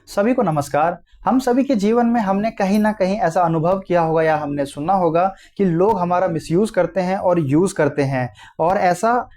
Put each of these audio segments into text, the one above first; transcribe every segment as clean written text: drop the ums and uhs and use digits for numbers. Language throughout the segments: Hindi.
सभी को नमस्कार। हम सभी के जीवन में हमने कहीं ना कहीं ऐसा अनुभव किया होगा या हमने सुना होगा कि लोग हमारा मिसयूज करते हैं और यूज करते हैं। और ऐसा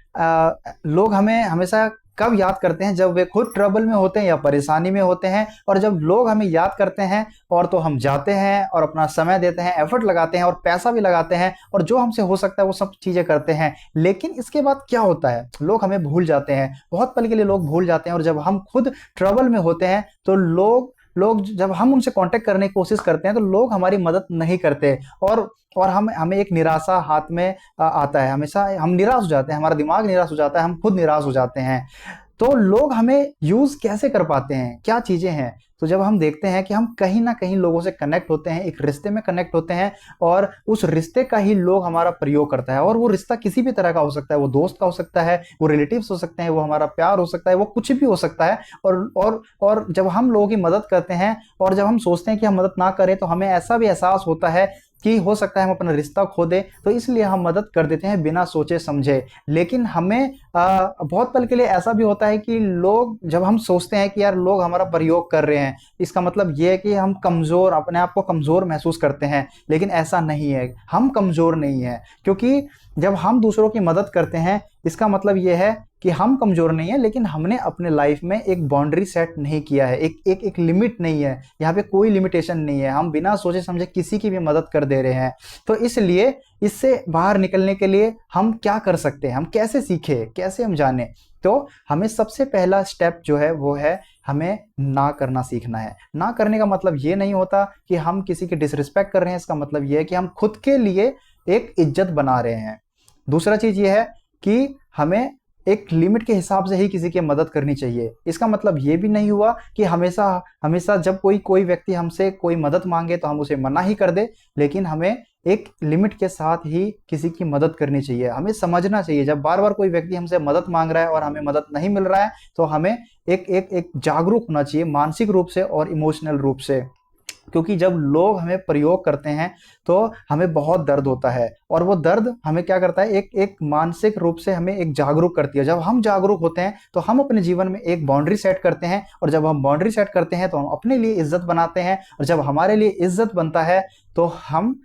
लोग हमें हमेशा कब याद करते हैं, जब वे खुद ट्रबल में होते हैं या परेशानी में होते हैं। और जब लोग हमें याद करते हैं और तो हम जाते हैं और अपना समय देते हैं, एफर्ट लगाते हैं और पैसा भी लगाते हैं और जो हमसे हो सकता है वो सब चीजें करते हैं। लेकिन इसके बाद क्या होता है, लोग हमें भूल जाते हैं, बहुत पल के लिए लोग भूल जाते हैं। और जब हम खुद ट्रबल में होते हैं तो लोग लोग जब हम उनसे कांटेक्ट करने की कोशिश करते हैं तो लोग हमारी मदद नहीं करते। और हम हमें एक निराशा हाथ में आता है। हमेशा हम निराश हो जाते हैं, हमारा दिमाग निराश हो जाता है, हम खुद निराश हो जाते हैं। तो लोग हमें यूज कैसे कर पाते हैं, क्या चीजें हैं? तो जब हम देखते हैं कि हम कहीं ना कहीं लोगों से कनेक्ट होते हैं, एक रिश्ते में कनेक्ट होते हैं, और उस रिश्ते का ही लोग हमारा प्रयोग करता है। और वो रिश्ता किसी भी तरह का हो सकता है, वो दोस्त का हो सकता है, वो रिलेटिव्स हो सकते हैं, वो हमारा प्यार हो सकता है, वो कुछ भी हो सकता है। और जब हम लोगों की मदद करते हैं और जब हम सोचते हैं कि हम मदद ना करें तो हमें ऐसा भी एहसास होता है कि हो सकता है हम अपना रिश्ता खो दें, तो इसलिए हम मदद कर देते हैं बिना सोचे समझे। लेकिन हमें बहुत पल के लिए ऐसा भी होता है कि लोग, जब हम सोचते हैं कि यार लोग हमारा प्रयोग कर रहे हैं, इसका मतलब ये है कि हम कमजोर, अपने आप को कमजोर महसूस करते हैं। लेकिन ऐसा नहीं है, हम कमजोर नहीं है। क्योंकि जब हम दूसरों की मदद करते हैं, इसका मतलब ये है कि हम कमजोर नहीं है, लेकिन हमने अपने लाइफ में एक बाउंड्री सेट नहीं किया है, एक लिमिट नहीं है। यहाँ पे कोई लिमिटेशन नहीं है, हम बिना सोचे समझे किसी की भी मदद कर दे रहे हैं। तो इसलिए इससे बाहर निकलने के लिए हम क्या कर सकते हैं, हम कैसे सीखे, कैसे हम जाने? तो हमें सबसे पहला स्टेप जो है वो है, हमें ना करना सीखना है। ना करने का मतलब ये नहीं होता कि हम किसी की डिसरिस्पेक्ट कर रहे हैं, इसका मतलब ये है कि हम खुद के लिए एक इज्जत बना रहे हैं। दूसरा चीज ये है कि हमें एक लिमिट के हिसाब से ही किसी की मदद करनी चाहिए। इसका मतलब ये भी नहीं हुआ कि हमेशा हमेशा जब कोई कोई व्यक्ति हमसे कोई मदद मांगे तो हम उसे मना ही कर दे। लेकिन हमें एक लिमिट के साथ ही किसी की मदद करनी चाहिए। हमें समझना चाहिए, जब बार बार कोई व्यक्ति हमसे मदद मांग रहा है और हमें मदद नहीं मिल रहा है, तो हमें एक जागरूक होना चाहिए, मानसिक रूप से और इमोशनल रूप से। क्योंकि जब लोग हमें प्रयोग करते हैं तो हमें बहुत दर्द होता है, और वो दर्द हमें क्या करता है, एक एक मानसिक रूप से हमें एक जागरूक करती है। जब हम जागरूक होते हैं तो हम अपने जीवन में एक बाउंड्री सेट करते हैं, और जब हम बाउंड्री सेट करते हैं तो हम अपने लिए इज्जत बनाते हैं। और जब हमारे लिए इज्जत बनता है तो हम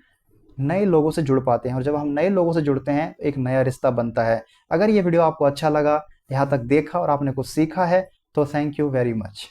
नए लोगों से जुड़ पाते हैं, और जब हम नए लोगों से जुड़ते हैं एक नया रिश्ता बनता है। अगर ये वीडियो आपको अच्छा लगा, यहाँ तक देखा और आपने कुछ सीखा है, तो थैंक यू वेरी मच।